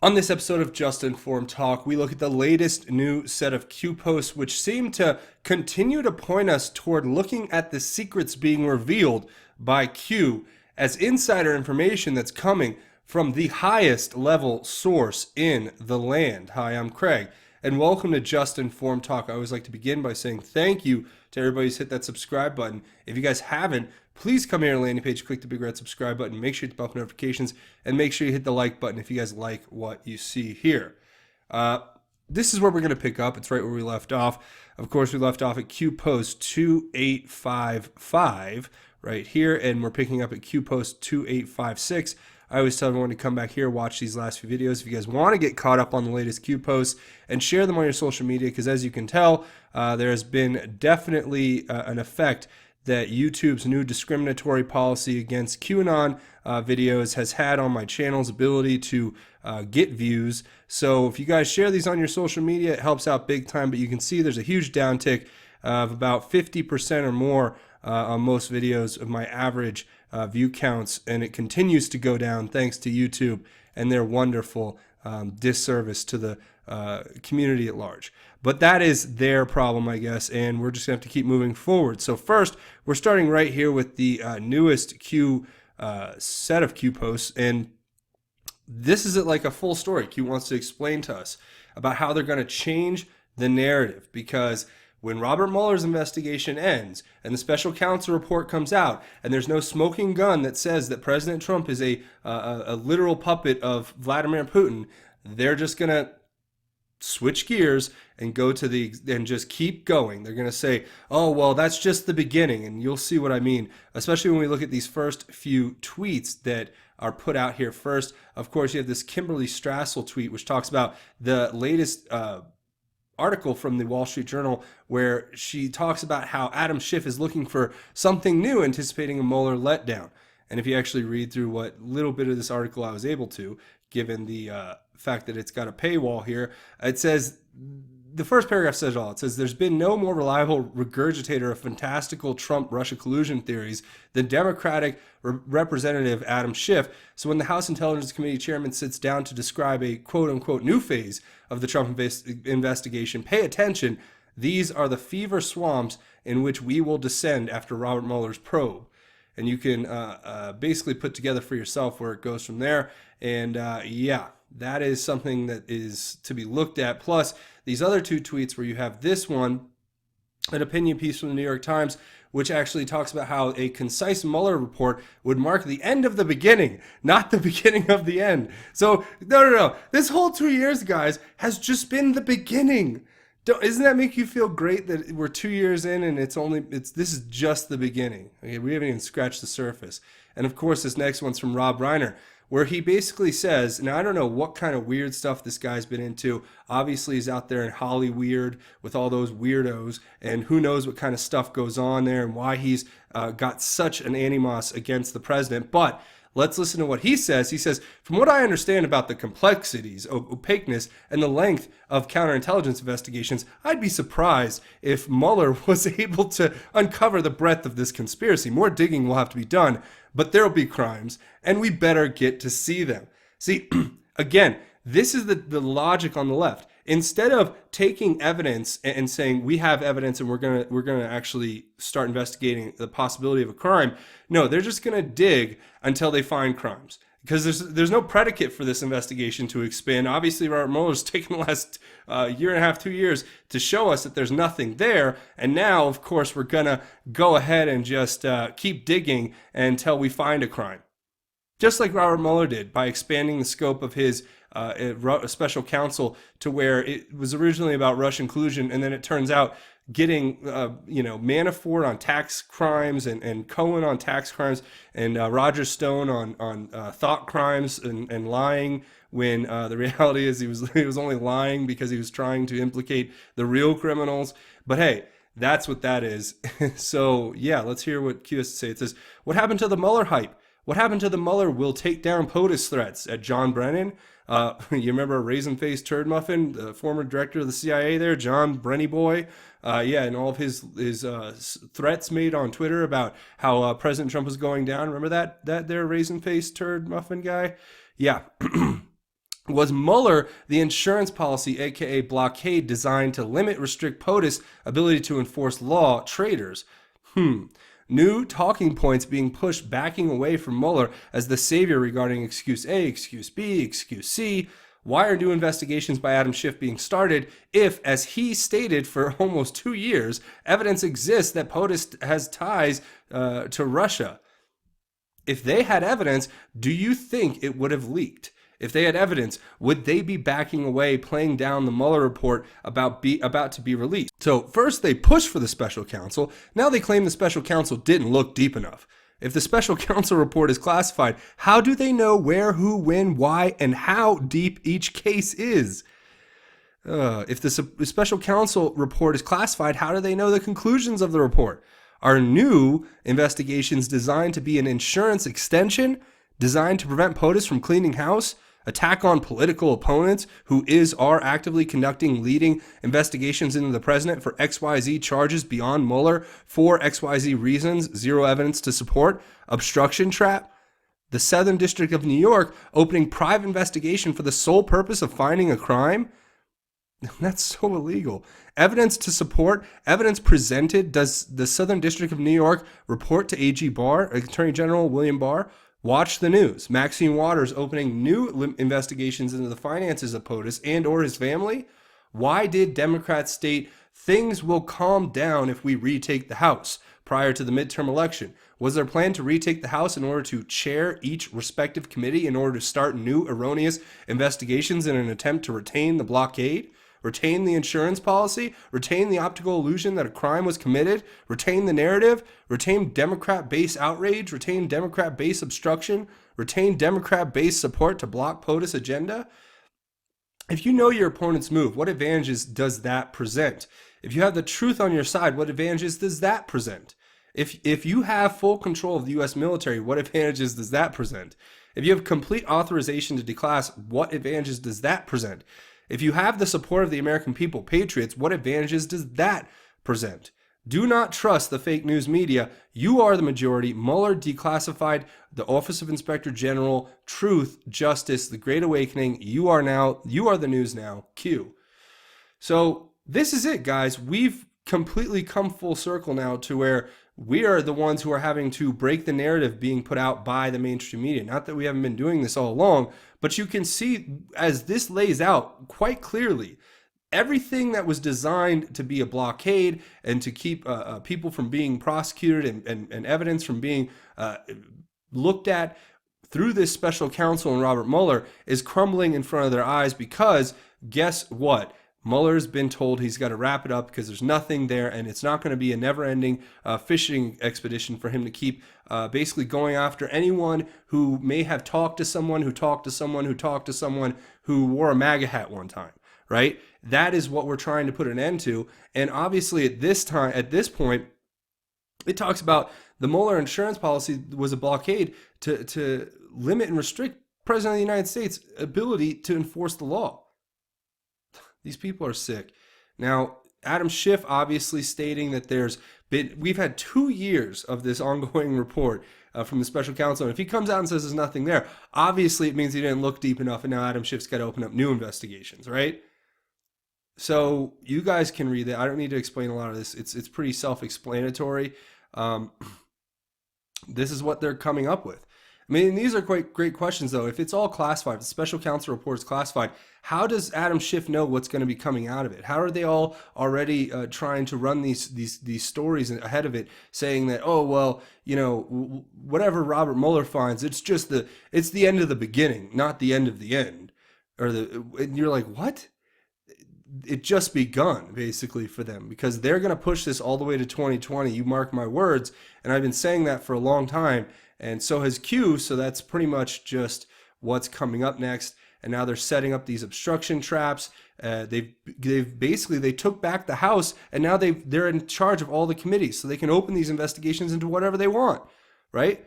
On this episode of Just Informed Talk, we look at the latest new set of Q posts, which seem to continue to point us toward looking at the secrets being revealed by Q as insider information that's coming from the highest level source in the land. Hi, I'm Craig, and welcome to Just Informed Talk. I always like to begin by saying thank you to everybody who's hit that subscribe button. If you guys haven't, please come here to the landing page, click the big red subscribe button, make sure you hit the bell for notifications, and make sure you hit the like button if you guys like what you see here. This is where we're going to pick up. It's right where we left off. Of course, we left off at Q post 2855 right here, and we're picking up at Q post 2856. I always tell everyone to come back here, watch these last few videos if you guys want to get caught up on the latest Q posts, and share them on your social media, because as you can tell, there has been definitely an effect that YouTube's new discriminatory policy against QAnon videos has had on my channel's ability to get views. So if you guys share these on your social media, it helps out big time. But you can see there's a huge downtick of about 50% or more on most videos of my average view counts, and it continues to go down thanks to YouTube and their wonderful disservice to the community at large. But that is their problem, I guess, and we're just going to have to keep moving forward. So first, we're starting right here with the newest Q set of Q posts, and this is like a full story. Q wants to explain to us about how they're going to change the narrative, because when Robert Mueller's investigation ends and the special counsel report comes out and there's no smoking gun that says that President Trump is a literal puppet of Vladimir Putin, they're just going to switch gears and go to the and just keep going. They're going to say, oh, well, that's just the beginning. And you'll see what I mean, especially when we look at these first few tweets that are put out here. First, of course, you have this Kimberly Strassel tweet, which talks about the latest article from the Wall Street Journal, where she talks about how Adam Schiff is looking for something new, anticipating a Mueller letdown. And if you actually read through what little bit of this article I was able to, given the fact that it's got a paywall here, it says, the first paragraph says it all. It says, there's been no more reliable regurgitator of fantastical Trump-Russia collusion theories than Democratic Representative Adam Schiff. So when the House Intelligence Committee chairman sits down to describe a quote-unquote new phase of the Trump investigation, pay attention. These are the fever swamps in which we will descend after Robert Mueller's probe. And you can basically put together for yourself where it goes from there. And yeah, that is something that is to be looked at. Plus, these other two tweets where you have this one, an opinion piece from the New York Times, which actually talks about how a concise Mueller report would mark the end of the beginning, not the beginning of the end. So, no. This whole 2 years, guys, has just been the beginning. Doesn't that make you feel great that we're 2 years in and this is just the beginning? Okay, we haven't even scratched the surface. And of course, this next one's from Rob Reiner, where he basically says, now I don't know what kind of weird stuff this guy's been into. Obviously, he's out there in Hollyweird with all those weirdos, and who knows what kind of stuff goes on there and why he's got such an animos against the president. But let's listen to what he says. He says, from what I understand about the complexities, opaqueness, and the length of counterintelligence investigations, I'd be surprised if Mueller was able to uncover the breadth of this conspiracy. More digging will have to be done, but there'll be crimes, and we better get to see them. See, again, this is the logic on the left. Instead of taking evidence and saying we have evidence and we're gonna actually start investigating the possibility of a crime, no, they're just gonna dig until they find crimes, because there's no predicate for this investigation to expand. Obviously, Robert Mueller's taken the last year and a half, 2 years to show us that there's nothing there, and now, of course, we're gonna go ahead and just keep digging until we find a crime. Just like Robert Mueller did by expanding the scope of his special counsel to where it was originally about Russian collusion, and then it turns out getting Manafort on tax crimes and Cohen on tax crimes and Roger Stone on thought crimes and lying, when the reality is he was only lying because he was trying to implicate the real criminals. But hey, that's what that is. So yeah, let's hear what Q has to say. It says, what happened to the Mueller hype? What happened to the Mueller will take down POTUS threats at John Brennan? You remember Raisin-Faced Turd Muffin, the former director of the CIA there, John Brenny Boy? Yeah, and all of his threats made on Twitter about how President Trump was going down. Remember that there Raisin-Faced Turd Muffin guy? Yeah. Was Mueller the insurance policy, aka blockade, designed to restrict POTUS' ability to enforce law? Traders. New talking points being pushed backing away from Mueller as the savior regarding excuse A, excuse B, excuse C. Why are new investigations by Adam Schiff being started if, as he stated for almost 2 years, evidence exists that POTUS has ties to Russia? If they had evidence, do you think it would have leaked? If they had evidence, would they be backing away, playing down the Mueller report about to be released? So first they pushed for the special counsel. Now they claim the special counsel didn't look deep enough. If the special counsel report is classified, how do they know where, who, when, why, and how deep each case is? If the special counsel report is classified, how do they know the conclusions of the report? Are new investigations designed to be an insurance extension, designed to prevent POTUS from cleaning house? Attack on political opponents who are actively conducting leading investigations into the president for XYZ charges beyond Mueller for XYZ reasons, zero evidence to support? Obstruction trap? The Southern District of New York opening private investigation for the sole purpose of finding a crime? That's so illegal. Evidence to support, evidence presented. Does the Southern District of New York report to AG Barr, Attorney General William Barr? Watch the news. Maxine Waters opening new investigations into the finances of POTUS and or his family. Why did Democrats state things will calm down if we retake the House prior to the midterm election? Was their plan to retake the House in order to chair each respective committee in order to start new erroneous investigations in an attempt to retain the blockade? Retain the insurance policy, retain the optical illusion that a crime was committed, retain the narrative, retain Democrat-based outrage, retain Democrat-based obstruction, retain Democrat-based support to block POTUS agenda? If you know your opponent's move, what advantages does that present? If you have the truth on your side, what advantages does that present? If you have full control of the U.S. military, what advantages does that present? If you have complete authorization to declass, what advantages does that present? If you have the support of the American people, patriots, what advantages does that present? Do not trust the fake news media. You are the majority. Mueller declassified the Office of Inspector General, truth, justice, the Great Awakening. You are the news now. Q. So this is it, guys. We've completely come full circle now to where we are the ones who are having to break the narrative being put out by the mainstream media. Not that we haven't been doing this all along, but you can see as this lays out quite clearly, everything that was designed to be a blockade and to keep people from being prosecuted and evidence from being looked at through this special counsel and Robert Mueller is crumbling in front of their eyes because guess what? Mueller's been told he's got to wrap it up because there's nothing there, and it's not going to be a never-ending fishing expedition for him to keep basically going after anyone who may have talked to someone who talked to someone who talked to someone who wore a MAGA hat one time, right? That is what we're trying to put an end to. And obviously at this point, it talks about the Mueller insurance policy was a blockade to limit and restrict President of the United States' ability to enforce the law. These people are sick. Now, Adam Schiff obviously stating that we've had 2 years of this ongoing report from the special counsel. And if he comes out and says there's nothing there, obviously it means he didn't look deep enough and now Adam Schiff's got to open up new investigations, right? So you guys can read that. I don't need to explain a lot of this. It's pretty self-explanatory. This is what they're coming up with. I mean, these are quite great questions, though. If it's all classified, if the special counsel report is classified, how does Adam Schiff know what's going to be coming out of it? How are they all already trying to run these stories ahead of it, saying that, oh, well, whatever Robert Mueller finds, it's the end of the beginning, not the end of the end. And you're like, what? It just begun, basically, for them, because they're going to push this all the way to 2020. You mark my words. And I've been saying that for a long time. And so has Q, so that's pretty much just what's coming up next. And now they're setting up these obstruction traps. They took back the House, and now they're in charge of all the committees, so they can open these investigations into whatever they want, right?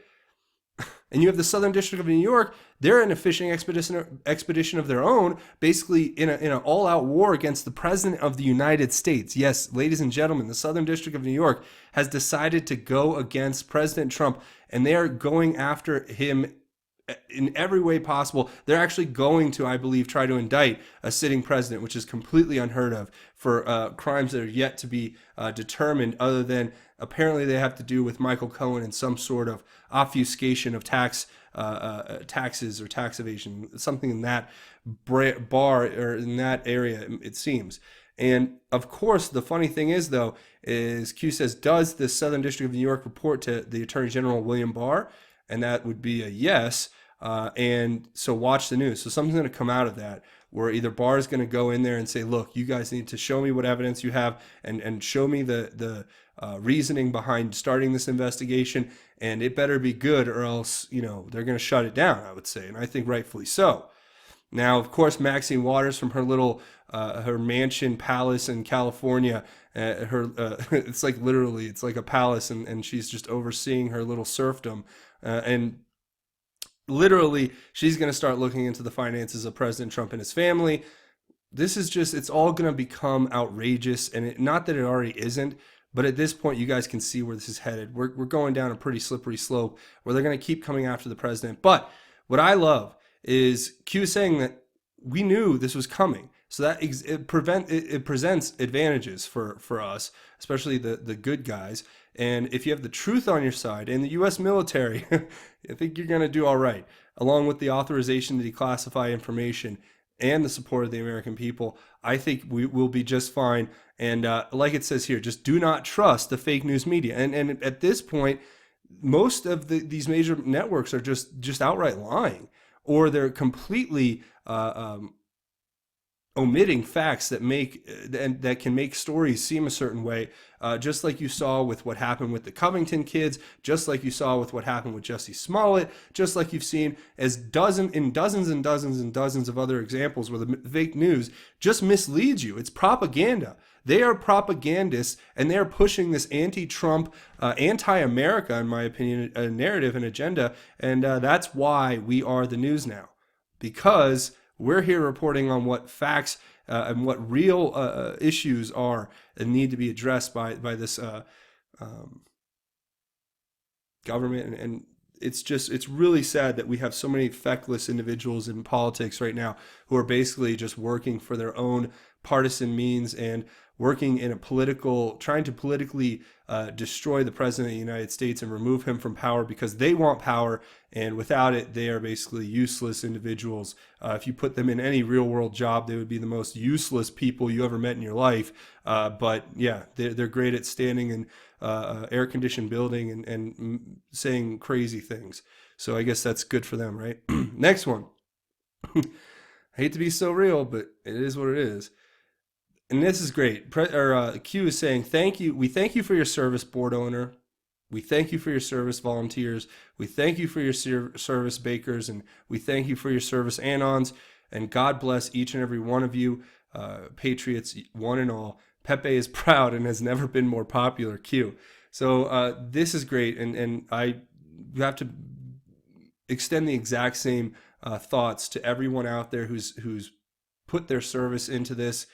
And you have the Southern District of New York. They're in a fishing expedition of their own, basically in an all-out war against the President of the United States. Yes, ladies and gentlemen, the Southern District of New York has decided to go against President Trump, and they are going after him in every way possible. They're actually going to, I believe, try to indict a sitting president, which is completely unheard of for crimes that are yet to be determined, other than apparently they have to do with Michael Cohen and some sort of obfuscation of taxes or tax evasion, something in that bar or in that area, it seems. And of course, the funny thing is, though, is Q says, does the Southern District of New York report to the Attorney General William Barr? And that would be a yes. And so watch the news. So something's going to come out of that where either Barr is going to go in there and say, look, you guys need to show me what evidence you have and show me the reasoning behind starting this investigation. And it better be good or else, they're going to shut it down, I would say. And I think rightfully so. Now, of course, Maxine Waters from her little her mansion palace in California, it's like literally it's like a palace, and she's just overseeing her little serfdom, and literally she's going to start looking into the finances of President Trump and his family. This is just, it's all going to become outrageous, and not that it already isn't, but at this point you guys can see where this is headed. We're going down a pretty slippery slope where they're going to keep coming after the president. But what I love is Q saying that we knew this was coming. So that it presents advantages for us, especially the good guys. And if you have the truth on your side and the U.S. military, I think you're going to do all right, along with the authorization to declassify information and the support of the American people. I think we will be just fine. And like it says here, just do not trust the fake news media. And at this point, most of these major networks are just outright lying, or they're completely omitting facts that can make stories seem a certain way, just like you saw with what happened with the Covington kids, just like you saw with what happened with Jussie Smollett, just like you've seen as dozens and dozens of other examples where the fake news just misleads you. It's propaganda. They are propagandists, and they're pushing this anti-Trump, anti-America, in my opinion, a narrative and agenda, and that's why we are the news now, because we're here reporting on what facts and what real issues are and need to be addressed by this government. And it's really sad that we have so many feckless individuals in politics right now who are basically just working for their own partisan means and working in trying to politically destroy the president of the United States and remove him from power because they want power, and without it, they are basically useless individuals. If you put them in any real world job, they would be the most useless people you ever met in your life. But yeah, they're great at standing in air conditioned building and saying crazy things. So I guess that's good for them, right? Next one. I hate to be so real, but it is what it is. And this is great. Q is saying, thank you. We thank you for your service, board owner. We thank you for your service, volunteers. We thank you for your service, bakers. And we thank you for your service, Anons. And God bless each and every one of you, patriots, one and all. Pepe is proud and has never been more popular, Q. So this is great. And I have to extend the exact same thoughts to everyone out there who's put their service into this.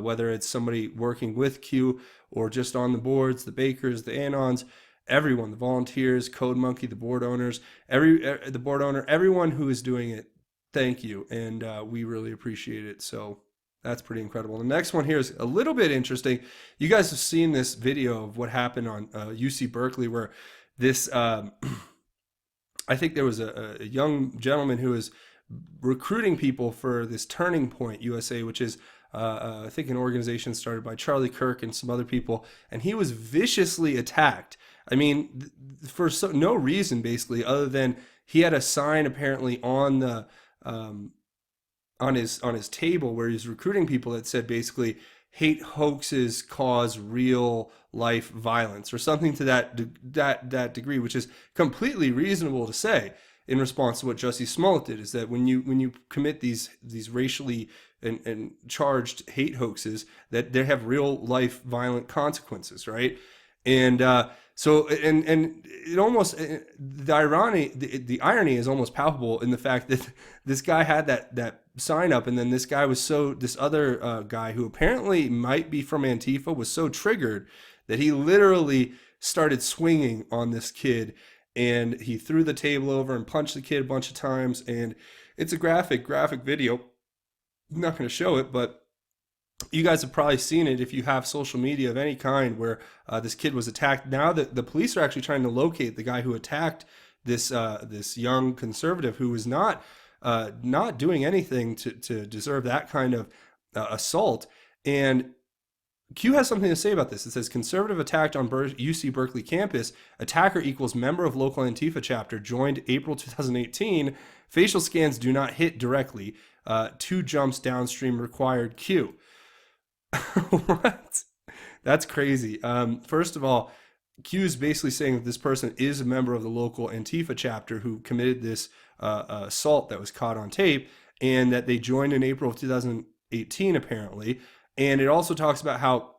Whether it's somebody working with Q or just on the boards, the bakers, the Anons, everyone, the volunteers, Code Monkey, the board owners, the board owner, everyone who is doing it, thank you. And we really appreciate it. So that's pretty incredible. The next one here is a little bit interesting. You guys have seen this video of what happened on UC Berkeley where this, I think there was a young gentleman who was recruiting people for this Turning Point USA, which is I think an organization started by Charlie Kirk and some other people, and he was viciously attacked. I mean, for no reason basically, other than he had a sign apparently on the on his table where he's recruiting people that said basically hate hoaxes cause real life violence or something to that degree, which is completely reasonable to say in response to what Jussie Smollett did. Is that when you commit these racially and charged hate hoaxes, that they have real life violent consequences, right? And so it almost, the irony is almost palpable in the fact that this guy had that sign up, and then this other guy who apparently might be from Antifa was so triggered that he literally started swinging on this kid. and he threw the table over and punched the kid a bunch of times. And it's a graphic video. I'm not going to show it, but you guys have probably seen it if you have social media of any kind where this kid was attacked. Now that the police are actually trying to locate the guy who attacked this young conservative who was not doing anything to deserve that kind of assault. And Q has something to say about this. It says conservative attacked on UC Berkeley campus. Attacker equals member of local Antifa chapter. Joined April 2018. Facial scans do not hit directly. 2 jumps downstream required. Q. What? That's crazy. First of all, Q is basically saying that this person is a member of the local Antifa chapter who committed this assault that was caught on tape, and that they joined in April of 2018, apparently. And it also talks about how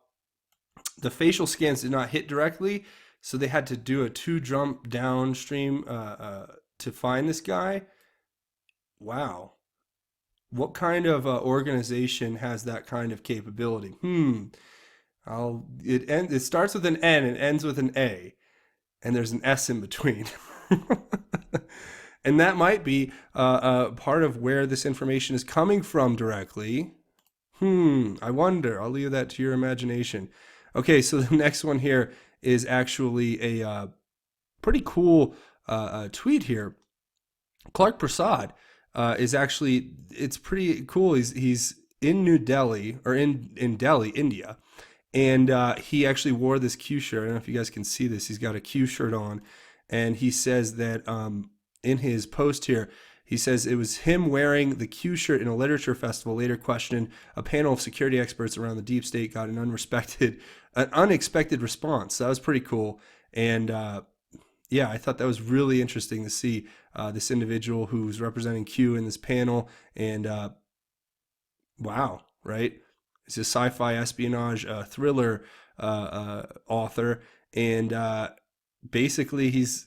the facial scans did not hit directly, so they had to do a 2 jump downstream to find this guy. Wow. What kind of organization has that kind of capability? It starts with an N and ends with an A, and there's an S in between. And that might be part of where this information is coming from directly. I wonder. I'll leave that to your imagination. Okay, so the next one here is actually a pretty cool tweet here. Clark Prasad is actually, it's pretty cool. He's in New Delhi, or in Delhi, India. And he actually wore this Q shirt. I don't know if you guys can see this. He's got a Q shirt on. And he says that in his post here, he says it was him wearing the Q shirt in a literature festival. Later questioned, a panel of security experts around the deep state got an unexpected response. So that was pretty cool. And yeah, I thought that was really interesting to see this individual who's representing Q in this panel. And wow, right? He's a sci-fi espionage thriller author. And basically he's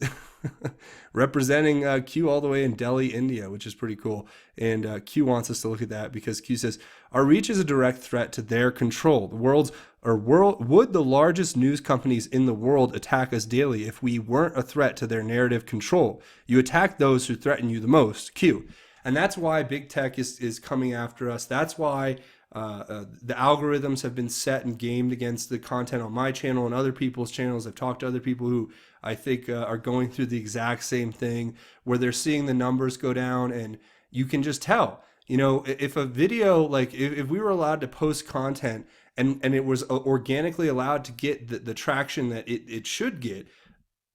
representing Q all the way in Delhi, India, which is pretty cool. And Q wants us to look at that because Q says, our reach is a direct threat to their control. Would the largest news companies in the world attack us daily if we weren't a threat to their narrative control? You attack those who threaten you the most. Q. And that's why big tech is coming after us. That's why the algorithms have been set and gamed against the content on my channel and other people's channels. I've talked to other people who I think are going through the exact same thing, where they're seeing the numbers go down, and you can just tell. You know, if a video, like if we were allowed to post content and it was organically allowed to get the traction that it should get,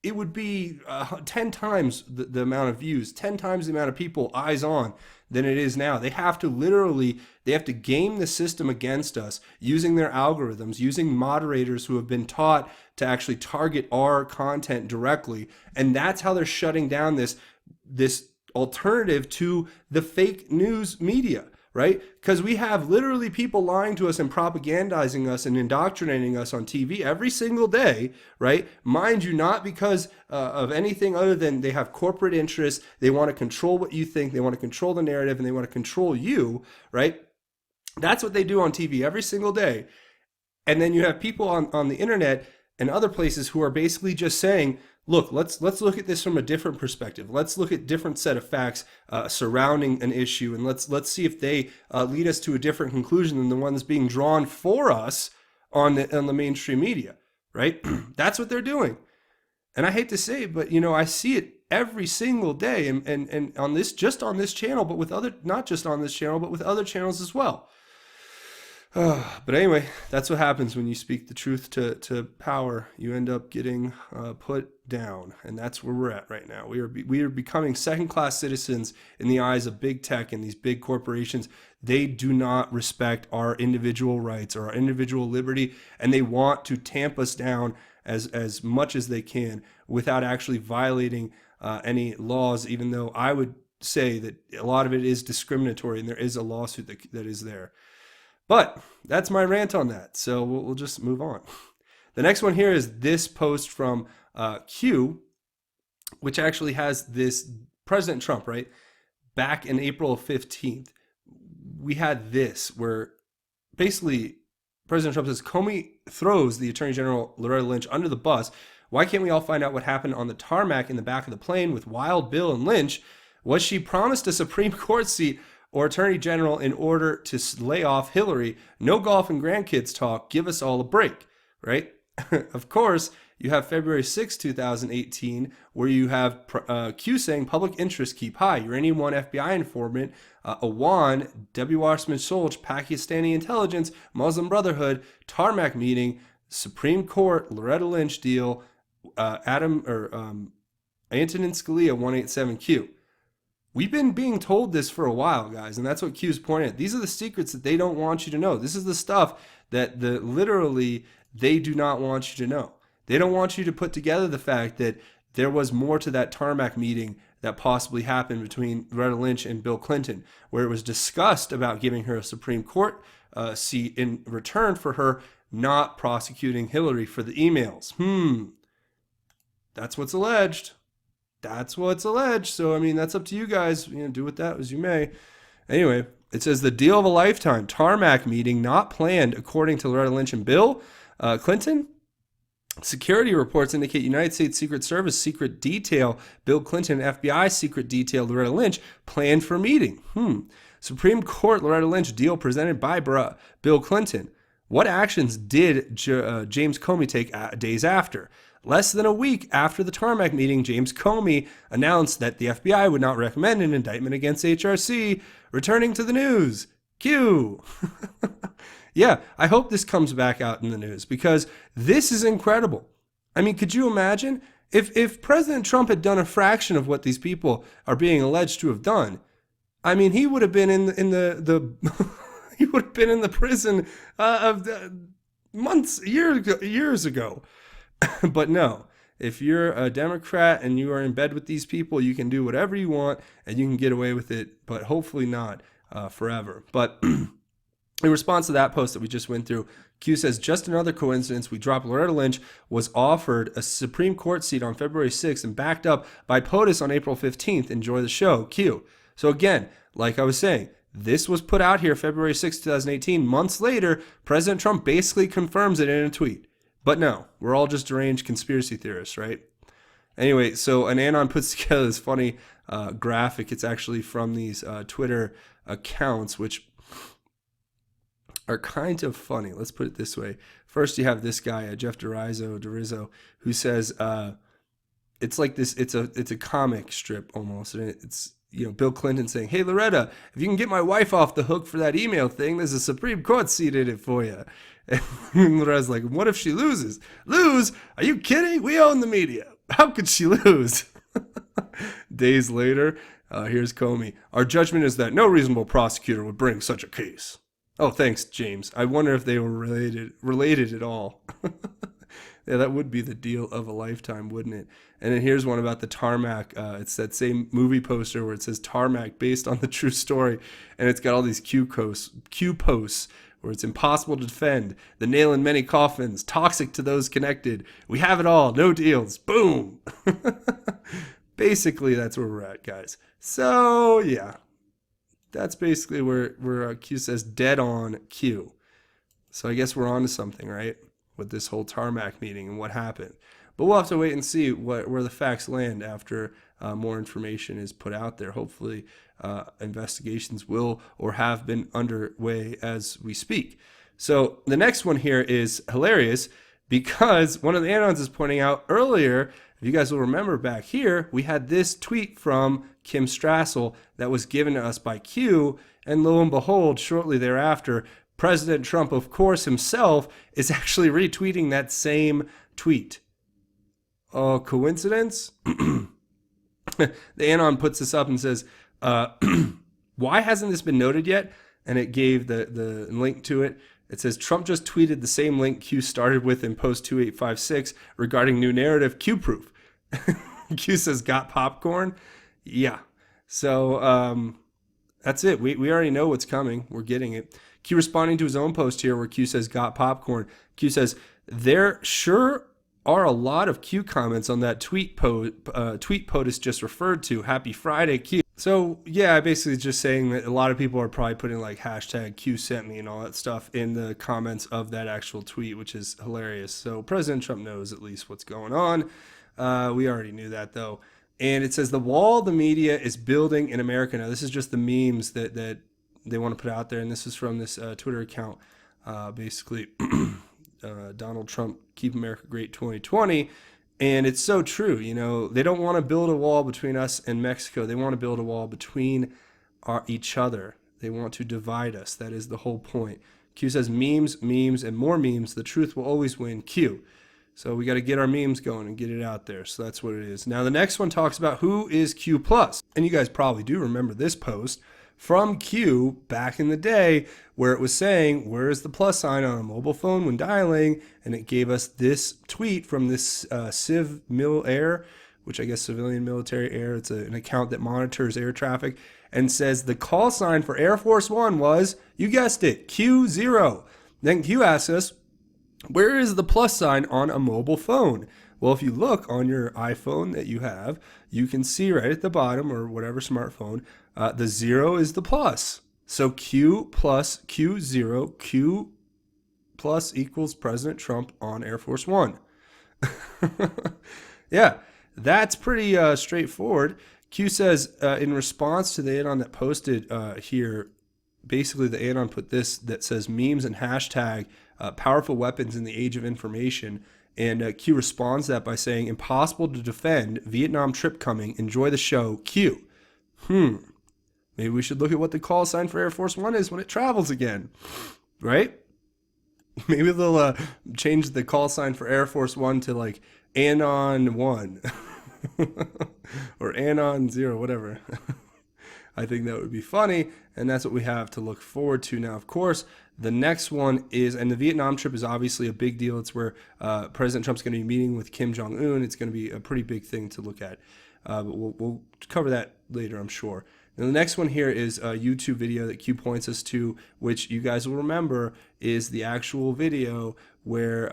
it would be 10 times the amount of views, 10 times the amount of people eyes on than it is now. They have to game the system against us using their algorithms, using moderators who have been taught to actually target our content directly. And that's how they're shutting down this alternative to the fake news media, right? Because we have literally people lying to us and propagandizing us and indoctrinating us on TV every single day, right? Mind you, not because of anything other than they have corporate interests. They want to control what you think. They want to control the narrative, and they want to control you, right? That's what they do on TV every single day. And then you have people on the internet and other places who are basically just saying, look, let's look at this from a different perspective. Let's look at different set of facts surrounding an issue, and let's see if they lead us to a different conclusion than the ones being drawn for us on the mainstream media, right? That's what they're doing. And I hate to say it, but I see it every single day, and on this, just on this channel, but with other, not just on this channel, but with other channels as well. But anyway, that's what happens when you speak the truth to power. You end up getting put down, and that's where we're at right now. We are becoming second-class citizens in the eyes of big tech and these big corporations. They do not respect our individual rights or our individual liberty, and they want to tamp us down as much as they can without actually violating any laws, even though I would say that a lot of it is discriminatory, and there is a lawsuit that is there. But that's my rant on that, so we'll just move on. The next one here is this post from Q, which actually has this President Trump, right? Back in April 15th, we had this where basically President Trump says Comey throws the Attorney General Loretta Lynch under the bus Why can't we all find out what happened on the tarmac in the back of the plane with Wild Bill and Lynch? Was she promised a Supreme Court seat or Attorney General in order to lay off Hillary? No golf and grandkids talk. Give us all a break, right? Of course, you have February 6, 2018, where you have Q saying public interest keep high. Uranium One FBI informant, Awan, W.R. Smith-Solch, Pakistani intelligence, Muslim Brotherhood, tarmac meeting, Supreme Court, Loretta Lynch deal, Antonin Scalia 187Q. We've been being told this for a while, guys, and that's what Q's pointing at. These are the secrets that they don't want you to know. This is the stuff that literally they do not want you to know. They don't want you to put together the fact that there was more to that tarmac meeting that possibly happened between Loretta Lynch and Bill Clinton, where it was discussed about giving her a Supreme Court seat in return for her not prosecuting Hillary for the emails. That's what's alleged. That's what's alleged. So, I mean, that's up to you guys. Do with that as you may. Anyway, it says the deal of a lifetime, tarmac meeting not planned according to Loretta Lynch and Bill Clinton. Security reports indicate United States Secret Service secret detail, Bill Clinton, FBI secret detail, Loretta Lynch, planned for meeting. Supreme Court, Loretta Lynch deal presented by Bill Clinton. What actions did James Comey take days after? Less than a week after the tarmac meeting, James Comey announced that the FBI would not recommend an indictment against HRC, returning to the news. Q. Yeah, I hope this comes back out in the news because this is incredible. I mean, could you imagine if President Trump had done a fraction of what these people are being alleged to have done? I mean, he would have been in the he would have been in the prison of years ago. But no, if you're a Democrat and you are in bed with these people, you can do whatever you want and you can get away with it, but hopefully not forever. But in response to that post that we just went through, Q says, just another coincidence. We dropped Loretta Lynch, was offered a Supreme Court seat on February 6th and backed up by POTUS on April 15th. Enjoy the show. Q. So again, like I was saying, this was put out here February 6, 2018. Months later, President Trump basically confirms it in a tweet. But no, we're all just deranged conspiracy theorists, right? Anyway, so an Anon puts together this funny graphic. It's actually from these Twitter accounts, which are kind of funny. Let's put it this way. First, you have this guy, Jeff Derizzo, who says it's like this. It's a comic strip almost, and it's Bill Clinton saying, "Hey Loretta, if you can get my wife off the hook for that email thing, there's a Supreme Court seat in it for you." And Loretta's like, "What if she loses?" Lose? Are you kidding? We own the media. How could she lose? Days later, here's Comey. Our judgment is that no reasonable prosecutor would bring such a case. Oh, thanks, James. I wonder if they were related at all. Yeah, that would be the deal of a lifetime, wouldn't it? And then here's one about the tarmac. It's that same movie poster where it says tarmac based on the true story. And it's got all these Q posts where it's impossible to defend, the nail in many coffins, toxic to those connected. We have it all, no deals. Boom. Basically, that's where we're at, guys. So, yeah. That's basically where Q says dead on Q. So I guess we're on to something, right? With this whole tarmac meeting and what happened. But we'll have to wait and see where the facts land after more information is put out there. Hopefully investigations will or have been underway as we speak. So the next one here is hilarious because one of the Anons is pointing out earlier, if you guys will remember back here, we had this tweet from Kim Strassel that was given to us by Q, and lo and behold, shortly thereafter, President Trump, of course, himself is actually retweeting that same tweet. Oh, coincidence? The Anon puts this up and says, why hasn't this been noted yet? And it gave the link to it. It says, Trump just tweeted the same link Q started with in post 2856 regarding new narrative Q proof. Q says, got popcorn? Yeah. So that's it. We already know what's coming. We're getting it. Q responding to his own post here where Q says, got popcorn. Q says, there sure are a lot of Q comments on that tweet POTUS just referred to. Happy Friday, Q. So yeah, basically just saying that a lot of people are probably putting like hashtag Q sent me and all that stuff in the comments of that actual tweet, which is hilarious. So President Trump knows at least what's going on. We already knew that though. And it says the wall the media is building in America. Now this is just the memes that they want to put out there, and this is from this Twitter account, basically Donald Trump Keep America Great 2020. And it's so true. You know, they don't want to build a wall between us and Mexico. They want to build a wall between each other. They want to divide us. That is the whole point. Q says memes, memes, and more memes. The truth will always win. Q. So we got to get our memes going and get it out there. So that's what it is. Now the next one talks about who is Q plus. And you guys probably do remember this post from Q back in the day where it was saying, where is the plus sign on a mobile phone when dialing? And it gave us this tweet from this Civ Mil Air, which I guess civilian military air. It's an account that monitors air traffic, and says the call sign for Air Force One was, you guessed it, Q0. Then Q asks us, where is the plus sign on a mobile phone? Well, if you look on your iPhone that you have, you can see right at the bottom, or whatever smartphone, the 0 is the plus. So Q plus Q0, Q plus equals President Trump on Air Force One. Yeah, that's pretty straightforward. Q says, in response to the anon that posted here, basically the anon put this that says memes and hashtag powerful weapons in the age of information. And Q responds to that by saying, impossible to defend, Vietnam trip coming, enjoy the show, Q. Maybe we should look at what the call sign for Air Force One is when it travels again, right? Maybe they'll change the call sign for Air Force One to like Anon 1 or Anon 0, whatever. I think that would be funny, and that's what we have to look forward to. Now, of course, the next one is, and the Vietnam trip is obviously a big deal. It's where President Trump's going to be meeting with Kim Jong-un. It's going to be a pretty big thing to look at. But we'll cover that later, I'm sure. Now, the next one here is a YouTube video that Q points us to, which you guys will remember is the actual video where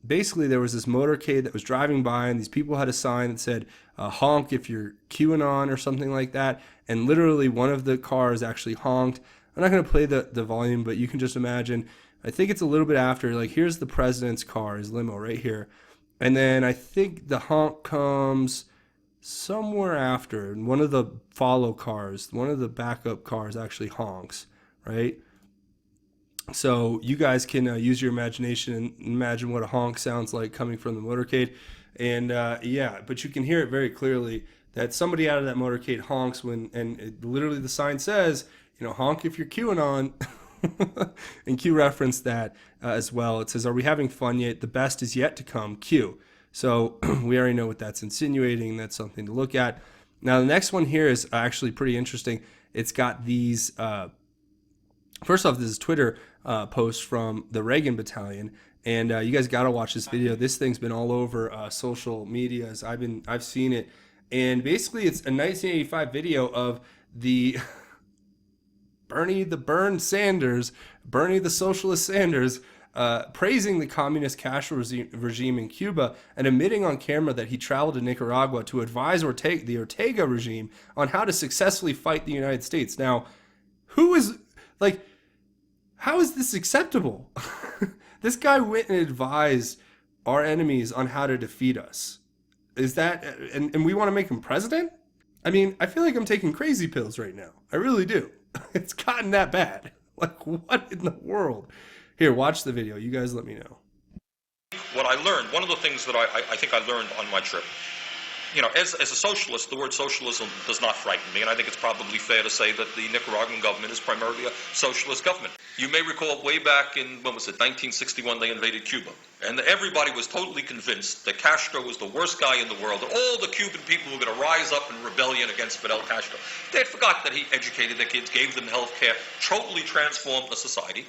basically there was this motorcade that was driving by, and these people had a sign that said, honk if you're QAnon or something like that. And literally one of the cars actually honked. I'm not going to play the volume, but you can just imagine. I think it's a little bit after. Like, here's the president's car, his limo right here. And then I think the honk comes somewhere after. And one of the follow cars, one of the backup cars actually honks, right? So you guys can use your imagination and imagine what a honk sounds like coming from the motorcade. And yeah, but you can hear it very clearly that somebody out of that motorcade honks when, and literally the sign says, you know, honk if you're QAnon. And Q referenced that as well. It says, are we having fun yet? The best is yet to come, Q. So we already know what that's insinuating. That's something to look at. Now, the next one here is actually pretty interesting. It's got these, first off, this is Twitter post from the Reagan Battalion. And you guys got to watch this video. This thing's been all over social medias. I've seen it. And basically, it's a 1985 video of the Bernie the Socialist Sanders, praising the communist Castro regime in Cuba and admitting on camera that he traveled to Nicaragua to advise the Ortega regime on how to successfully fight the United States. Now, how is this acceptable? This guy went and advised our enemies on how to defeat us. Is that, and we want to make him president? I mean, I feel like I'm taking crazy pills right now. I really do. It's gotten that bad. Like, what in the world? Here, watch the video. You guys let me know. What I learned, one of the things that I think I learned on my trip, you know, as a socialist, the word socialism does not frighten me, and I think it's probably fair to say that the Nicaraguan government is primarily a socialist government. You may recall way back in, 1961, they invaded Cuba, and everybody was totally convinced that Castro was the worst guy in the world, that all the Cuban people were going to rise up in rebellion against Fidel Castro. They had forgotten that he educated their kids, gave them health care, totally transformed the society.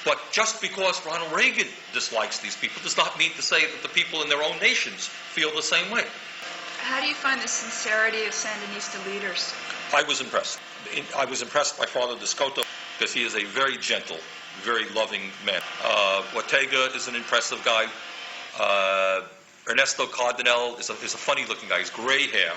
But just because Ronald Reagan dislikes these people does not mean to say that the people in their own nations feel the same way. How do you find the sincerity of Sandinista leaders? I was impressed. I was impressed by Father Descoto because he is a very gentle, very loving man. Ortega is an impressive guy. Ernesto Cardenal is a funny-looking guy. He's gray hair.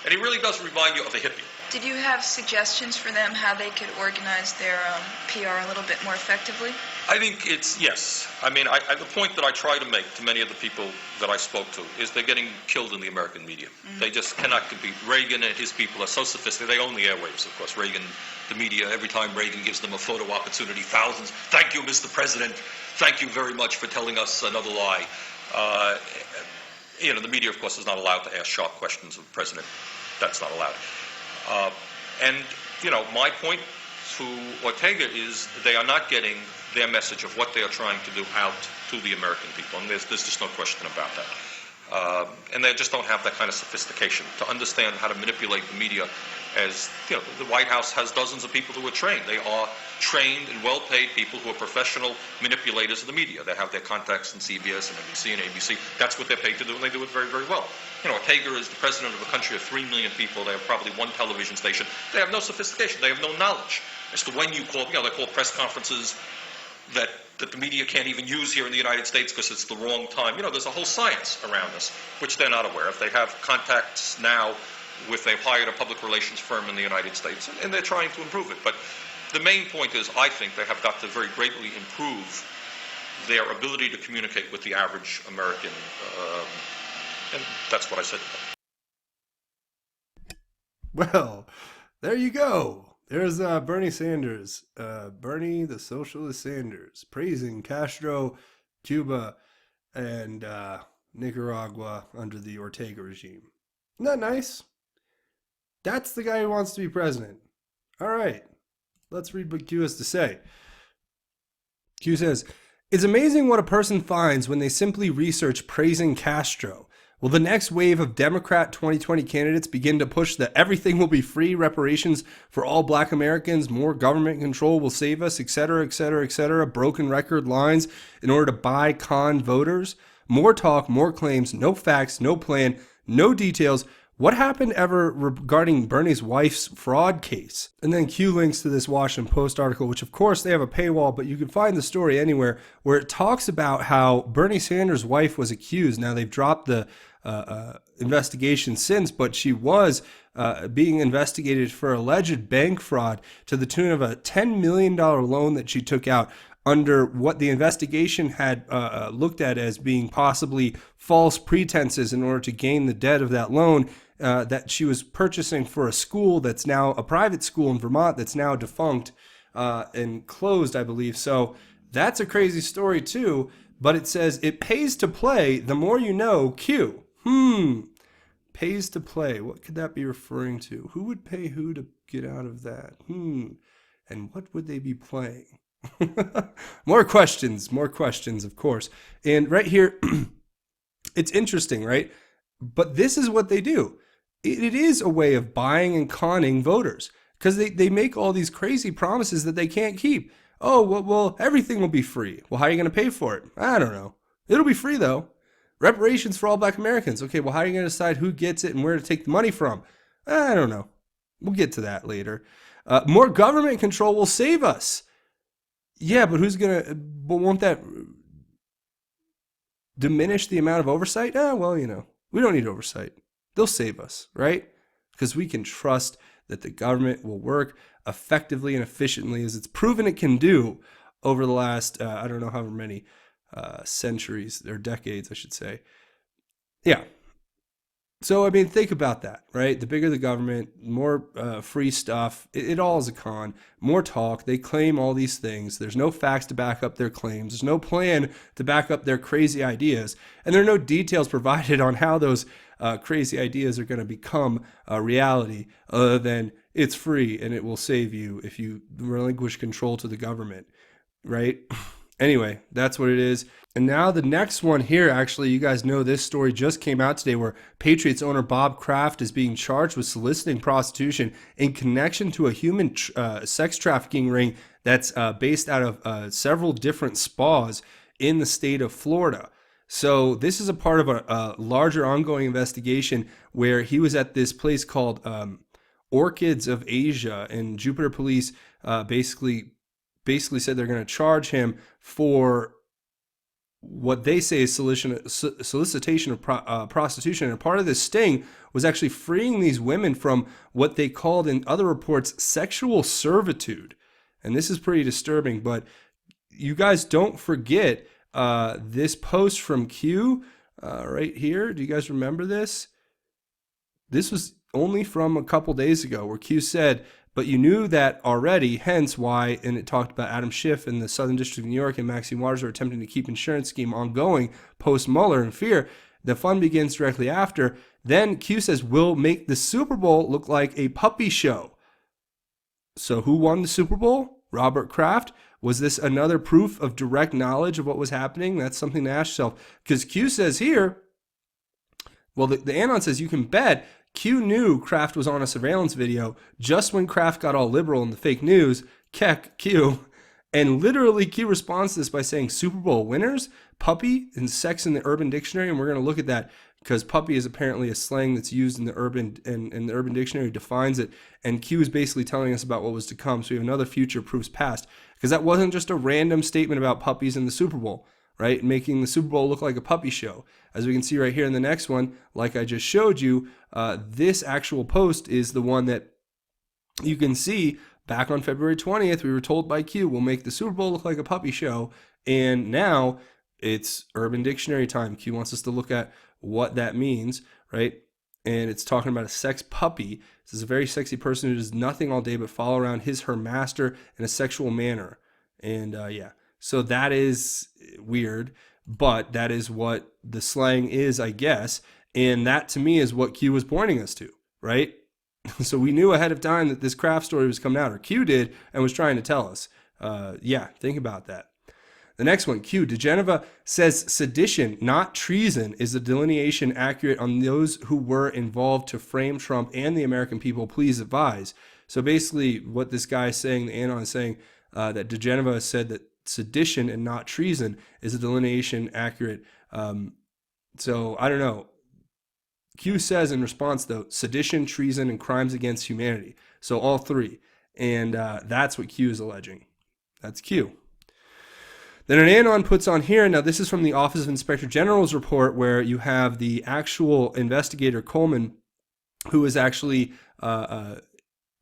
And he really does remind you of a hippie. Did you have suggestions for them how they could organize their PR a little bit more effectively? I think yes. I mean, the point that I try to make to many of the people that I spoke to is they're getting killed in the American media. Mm-hmm. They just cannot compete. Reagan and his people are so sophisticated. They own the airwaves, of course. Reagan, the media, every time Reagan gives them a photo opportunity, thousands. Thank you, Mr. President. Thank you very much for telling us another lie. The media, of course, is not allowed to ask sharp questions of the president. That's not allowed. My point to Ortega is they are not getting their message of what they are trying to do out to the American people, and there's just no question about that. And they just don't have that kind of sophistication to understand how to manipulate the media. As the White House has dozens of people who are trained. They are trained and well-paid people who are professional manipulators of the media. They have their contacts in CBS and NBC and ABC. That's what they're paid to do, and they do it very, very well. Ortega is the president of a country of 3 million people. They have probably one television station. They have no sophistication. They have no knowledge as to when you call. They call press conferences that the media can't even use here in the United States because it's the wrong time. There's a whole science around this, which they're not aware of. They have contacts now they've hired a public relations firm in the United States, and they're trying to improve it. But the main point is, I think they have got to very greatly improve their ability to communicate with the average American, and that's what I said. Well, there you go. There's Bernie Sanders, Bernie the Socialist Sanders, praising Castro, Cuba, and Nicaragua under the Ortega regime. Isn't that nice? That's the guy who wants to be president. All right, let's read what Q has to say. Q says, "It's amazing what a person finds when they simply research praising Castro. Will the next wave of Democrat 2020 candidates begin to push that everything will be free, reparations for all black Americans, more government control will save us, etc., etc., etc., broken record lines in order to buy con voters? More talk, more claims, no facts, no plan, no details. What happened ever regarding Bernie's wife's fraud case?" And then Q links to this Washington Post article, which of course they have a paywall, but you can find the story anywhere, where it talks about how Bernie Sanders' wife was accused. Now they've dropped the investigation since, but she was being investigated for alleged bank fraud to the tune of a $10 million loan that she took out under what the investigation had looked at as being possibly false pretenses in order to gain the debt of that loan that she was purchasing for a school that's now a private school in Vermont that's now defunct and closed, I believe. So that's a crazy story too, but it says it pays to play. The more you know, Q. Pays to play. What could that be referring to? Who would pay who to get out of that? And what would they be playing? More questions, of course. And right here, it's interesting, right? But this is what they do. It is a way of buying and conning voters because they make all these crazy promises that they can't keep. Oh, well, everything will be free. Well, how are you going to pay for it? I don't know. It'll be free, though. Reparations for all black Americans. Okay, well, how are you going to decide who gets it and where to take the money from? I don't know. We'll get to that later. More government control will save us. Yeah, but but won't that diminish the amount of oversight? Well, we don't need oversight. They'll save us, right? Because we can trust that the government will work effectively and efficiently as it's proven it can do over the last, I don't know however many centuries or decades, I should say. Yeah. So, I mean, think about that, right? The bigger the government, more free stuff. It all is a con. More talk. They claim all these things. There's no facts to back up their claims. There's no plan to back up their crazy ideas. And there are no details provided on how those crazy ideas are going to become a reality other than it's free and it will save you if you relinquish control to the government, right? Anyway, that's what it is. And now the next one here, actually, you guys know this story just came out today where Patriots owner Bob Kraft is being charged with soliciting prostitution in connection to a human sex trafficking ring that's based out of several different spas in the state of Florida. So this is a part of a larger ongoing investigation where he was at this place called Orchids of Asia, and Jupiter police basically said they're going to charge him for what they say is solicitation of prostitution. And part of this sting was actually freeing these women from what they called in other reports sexual servitude. And this is pretty disturbing, but you guys don't forget this post from Q right here. Do you guys remember this? This was only from a couple days ago, where Q said, but you knew that already, hence why, and it talked about Adam Schiff in the Southern District of New York and Maxine Waters are attempting to keep insurance scheme ongoing post-Mueller in fear. The fun begins directly after. Then Q says, we'll make the Super Bowl look like a puppy show. So who won the Super Bowl? Robert Kraft. Was this another proof of direct knowledge of what was happening? That's something to ask yourself. Because Q says here, well, the Anon says you can bet Q knew Kraft was on a surveillance video just when Kraft got all liberal in the fake news. Keck, Q. And literally Q responds to this by saying Super Bowl winners, puppy, and sex in the Urban Dictionary. And we're going to look at that because puppy is apparently a slang that's used in the Urban and the Urban Dictionary defines it. And Q is basically telling us about what was to come. So we have another future proofs past, because that wasn't just a random statement about puppies in the Super Bowl, right? Making the Super Bowl look like a puppy show. As we can see right here in the next one, like I just showed you, this actual post is the one that you can see back on February 20th. We were told by Q, we'll make the Super Bowl look like a puppy show. And now it's Urban Dictionary time. Q wants us to look at what that means, right? And it's talking about a sex puppy. This is a very sexy person who does nothing all day but follow around her master in a sexual manner. And yeah, so that is weird, but that is what the slang is, I guess. And that to me is what Q was pointing us to, right? So we knew ahead of time that this Kraft story was coming out, or Q did, and was trying to tell us. Yeah, think about that. The next one, Q. DeGeneva says sedition, not treason, is the delineation accurate on those who were involved to frame Trump and the American people. Please advise. So basically what this guy is saying, the Anon is saying, that DeGeneva said that sedition and not treason is a delineation accurate. So I don't know. Q says in response, though, sedition, treason, and crimes against humanity. So all three. And that's what Q is alleging. That's Q. Then an Anon puts on here, now this is from the Office of Inspector General's report, where you have the actual investigator, Coleman, who is actually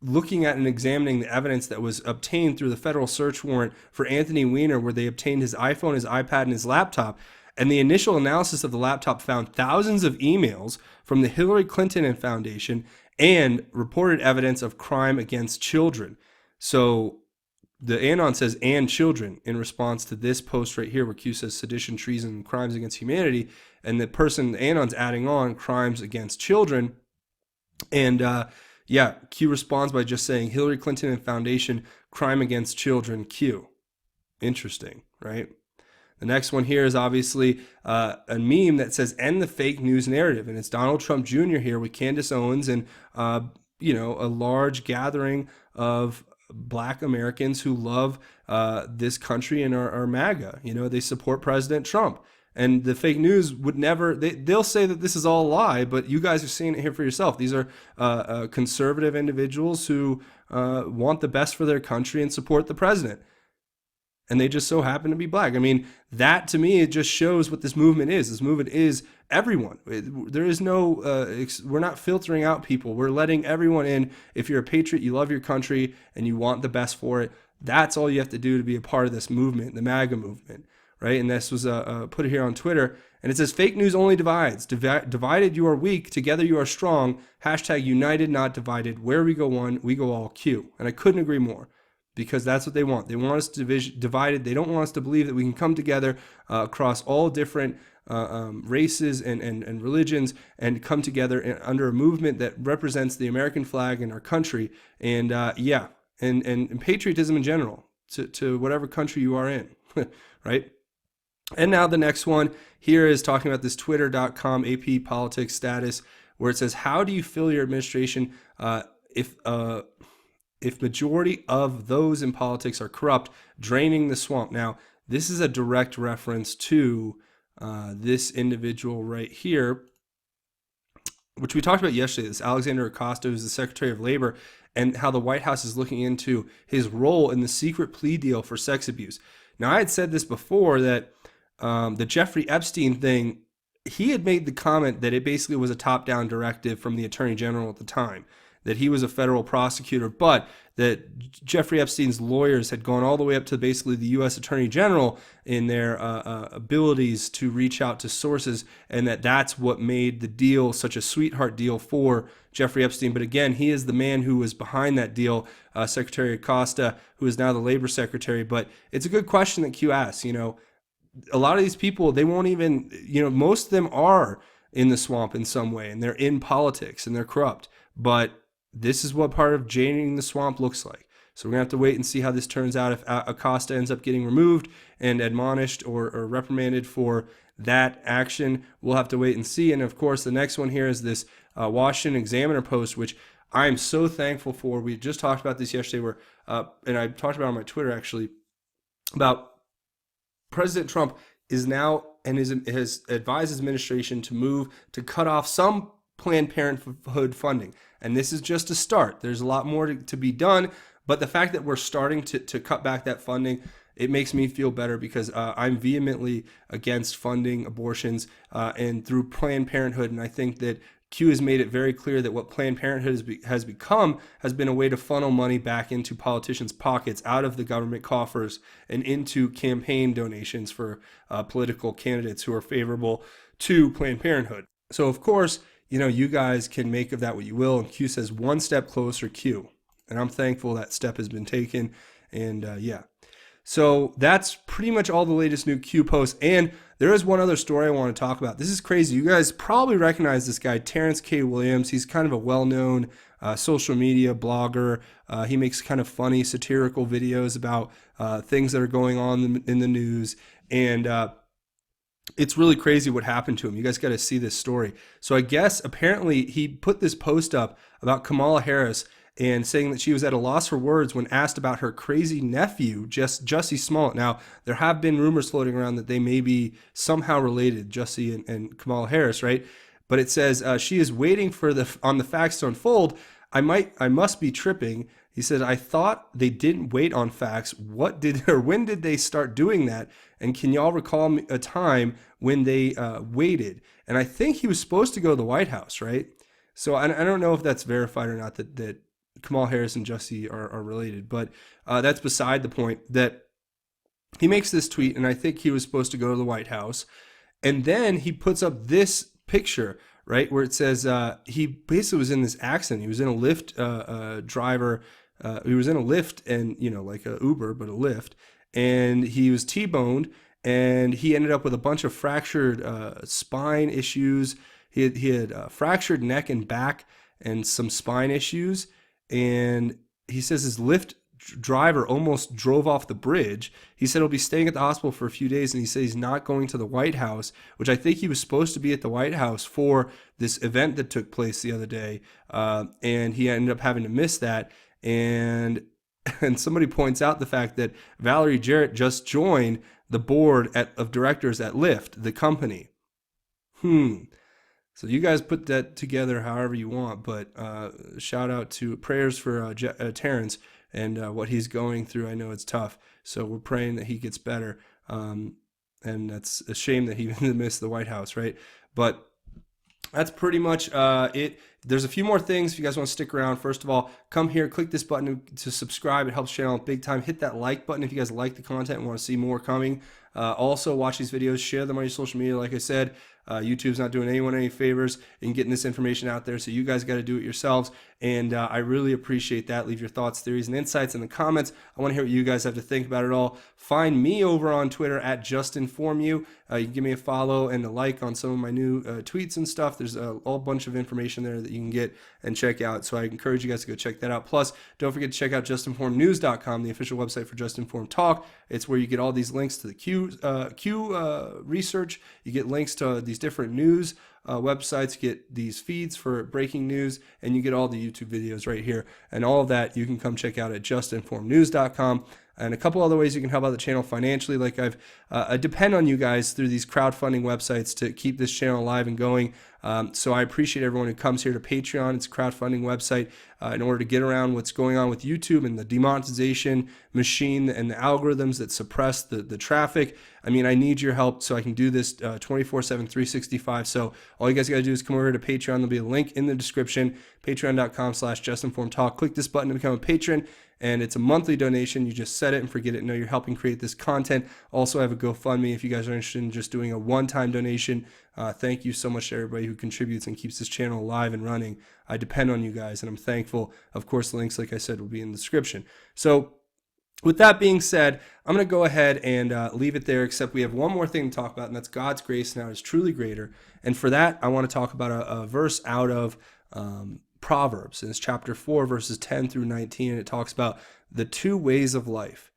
looking at and examining the evidence that was obtained through the federal search warrant for Anthony Weiner, where they obtained his iPhone, his iPad, and his laptop. And the initial analysis of the laptop found thousands of emails from the Hillary Clinton Foundation and reported evidence of crime against children. So the Anon says, and children, in response to this post right here where Q says sedition, treason, and crimes against humanity. And the person, the Anon's adding on crimes against children. And yeah, Q responds by just saying Hillary Clinton and Foundation, crime against children, Q. Interesting, right? The next one here is obviously a meme that says end the fake news narrative. And it's Donald Trump Jr. here with Candace Owens and, you know, a large gathering of Black Americans who love this country and are MAGA. You know, they support President Trump. And the fake news would never, they'll say that this is all a lie, but you guys are seeing it here for yourself. These are conservative individuals who want the best for their country and support the president. And they just so happen to be Black. I mean, that to me, it just shows what this movement is. This movement is everyone. There is no, we're not filtering out people. We're letting everyone in. If you're a patriot, you love your country, and you want the best for it, that's all you have to do to be a part of this movement, the MAGA movement, right? And this was put here on Twitter. And it says, fake news only divides. Divided, you are weak. Together, you are strong. Hashtag united, not divided. Where we go one, we go all. Q. And I couldn't agree more. Because that's what they want. They want us divided. They don't want us to believe that we can come together across all different races and religions and come together under a movement that represents the American flag and our country. And yeah, and patriotism in general to whatever country you are in, right? And now the next one here is talking about this twitter.com AP politics status, where it says, how do you feel your administration if majority of those in politics are corrupt, draining the swamp? Now, this is a direct reference to this individual right here, which we talked about yesterday, this Alexander Acosta, who's the Secretary of Labor, and how the White House is looking into his role in the secret plea deal for sex abuse. Now, I had said this before, that the Jeffrey Epstein thing, he had made the comment that it basically was a top-down directive from the Attorney General at the time, that he was a federal prosecutor, but that Jeffrey Epstein's lawyers had gone all the way up to basically the U.S. Attorney General in their abilities to reach out to sources, and that's what made the deal such a sweetheart deal for Jeffrey Epstein. But again, he is the man who was behind that deal, Secretary Acosta, who is now the Labor Secretary. But it's a good question that Q asks. A lot of these people, they won't even, most of them are in the swamp in some way, and they're in politics and they're corrupt. But this is what part of draining the swamp looks like. So we're going to have to wait and see how this turns out. If Acosta ends up getting removed and admonished or reprimanded for that action, we'll have to wait and see. And of course, the next one here is this Washington Examiner post, which I'm so thankful for. We just talked about this yesterday, and I talked about it on my Twitter actually, about President Trump is now and has advised his administration to move to cut off some Planned Parenthood funding. And this is just a start. There's a lot more to be done. But the fact that we're starting to cut back that funding, it makes me feel better, because I'm vehemently against funding abortions and through Planned Parenthood. And I think that Q has made it very clear that what Planned Parenthood has become has been a way to funnel money back into politicians' pockets, out of the government coffers, and into campaign donations for political candidates who are favorable to Planned Parenthood. So, of course, you guys can make of that what you will. And Q says, one step closer, Q. And I'm thankful that step has been taken. And yeah. So that's pretty much all the latest new Q posts. And there is one other story I want to talk about. This is crazy. You guys probably recognize this guy, Terrence K. Williams. He's kind of a well-known social media blogger. He makes kind of funny, satirical videos about things that are going on in the news. And it's really crazy what happened to him. You guys got to see this story. So I guess apparently he put this post up about Kamala Harris and saying that she was at a loss for words when asked about her crazy nephew, Jussie Smollett. Now, there have been rumors floating around that they may be somehow related, Jussie and Kamala Harris, right? But it says she is waiting on the facts to unfold. I must be tripping. He said, I thought they didn't wait on facts. When did they start doing that? And can y'all recall a time when they waited? And I think he was supposed to go to the White House, right? So I don't know if that's verified or not that Kamala Harris and Jussie are related, but that's beside the point. That he makes this tweet, and I think he was supposed to go to the White House. And then he puts up this picture, right, where it says he basically was in this accident. He was in a Lyft driver. He was in a Lyft, and like a Uber, but a Lyft, and he was T-boned, and he ended up with a bunch of fractured spine issues. He had fractured neck and back and some spine issues. And he says his Lyft driver almost drove off the bridge. He said he'll be staying at the hospital for a few days, and he said he's not going to the White House, which I think he was supposed to be at the White House for this event that took place the other day, and he ended up having to miss that. And somebody points out the fact that Valerie Jarrett just joined the board of directors at Lyft, the company. So you guys put that together however you want, but shout out to prayers for Terrence and what he's going through. I know it's tough, so we're praying that he gets better. And that's a shame that he missed the White House, right? But that's pretty much it. There's a few more things if you guys want to stick around. First of all, come here, click this button to subscribe. It helps the channel big time. Hit that like button if you guys like the content and want to see more coming. Also, watch these videos, share them on your social media. Like I said, YouTube's not doing anyone any favors in getting this information out there, so you guys got to do it yourselves. And I really appreciate that. Leave your thoughts, theories, and insights in the comments. I want to hear what you guys have to think about it all. Find me over on Twitter at JustinFormU. You can give me a follow and a like on some of my new tweets and stuff. There's a whole bunch of information there that you can get and check out. So I encourage you guys to go check that out. Plus, don't forget to check out JustinFormNews.com, the official website for Just Informed Talk. It's where you get all these links to the Q research. You get links to these different news websites, get these feeds for breaking news, and you get all the YouTube videos right here. And all of that you can come check out at JustinFormedNews.com. and a couple other ways you can help out the channel financially. Like I depend on you guys through these crowdfunding websites to keep this channel alive and going. So I appreciate everyone who comes here to Patreon. It's a crowdfunding website in order to get around what's going on with YouTube and the demonetization machine and the algorithms that suppress the traffic. I mean, I need your help so I can do this 24/7, 365. So all you guys got to do is come over to Patreon. There'll be a link in the description, patreon.com/justinformedtalk. Click this button to become a patron. And it's a monthly donation. You just set it and forget it. No, you're helping create this content. Also, I have a GoFundMe if you guys are interested in just doing a one-time donation. Thank you so much to everybody who contributes and keeps this channel alive and running. I depend on you guys, and I'm thankful. Of course, links, like I said, will be in the description. So with that being said, I'm going to go ahead and leave it there, except we have one more thing to talk about, and that's God's grace now is truly greater. And for that, I want to talk about a verse out of Proverbs. And it's chapter 4, verses 10 through 19, and it talks about the two ways of life.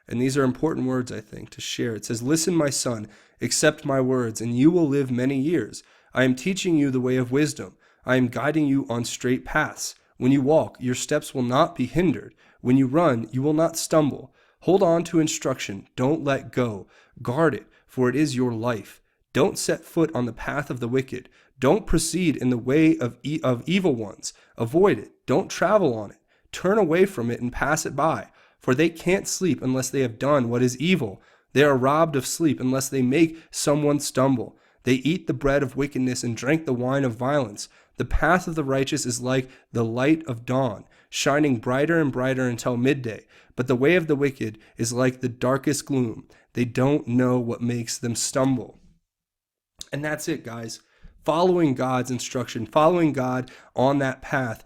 And these are important words, I think, to share. It says, "Listen, my son, accept my words, and you will live many years. I am teaching you the way of wisdom. I am guiding you on straight paths. When you walk, your steps will not be hindered. When you run, you will not stumble. Hold on to instruction. Don't let go. Guard it, for it is your life. Don't set foot on the path of the wicked. Don't proceed in the way of evil ones. Avoid it. Don't travel on it. Turn away from it and pass it by. For they can't sleep unless they have done what is evil. They are robbed of sleep unless they make someone stumble. They eat the bread of wickedness and drink the wine of violence. The path of the righteous is like the light of dawn, shining brighter and brighter until midday. But the way of the wicked is like the darkest gloom. They don't know what makes them stumble." And that's it, guys. Following God's instruction, following God on that path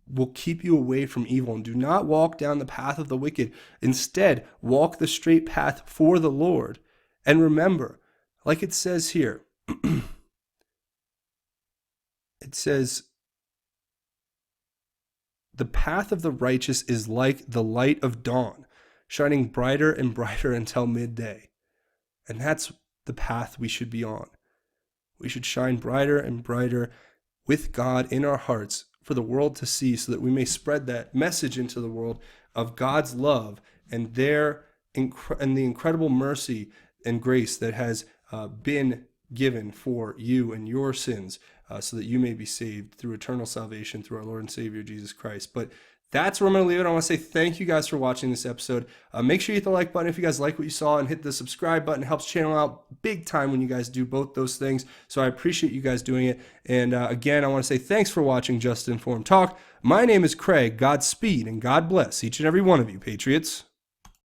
will keep you away from evil. And do not walk down the path of the wicked. Instead, walk the straight path for the Lord. And remember, like it says here, it says, "The path of the righteous is like the light of dawn, shining brighter and brighter until midday." And that's the path we should be on. We should shine brighter and brighter with God in our hearts for the world to see, so that we may spread that message into the world of God's love and the incredible mercy and grace that has been given for you and your sins, so that you may be saved through eternal salvation through our Lord and Savior Jesus Christ. But that's where I'm going to leave it. I want to say thank you guys for watching this episode. Make sure you hit the like button if you guys like what you saw, and hit the subscribe button. It helps channel out big time when you guys do both those things. So I appreciate you guys doing it. And again, I want to say thanks for watching Just Informed Talk. My name is Craig. Godspeed and God bless each and every one of you, Patriots.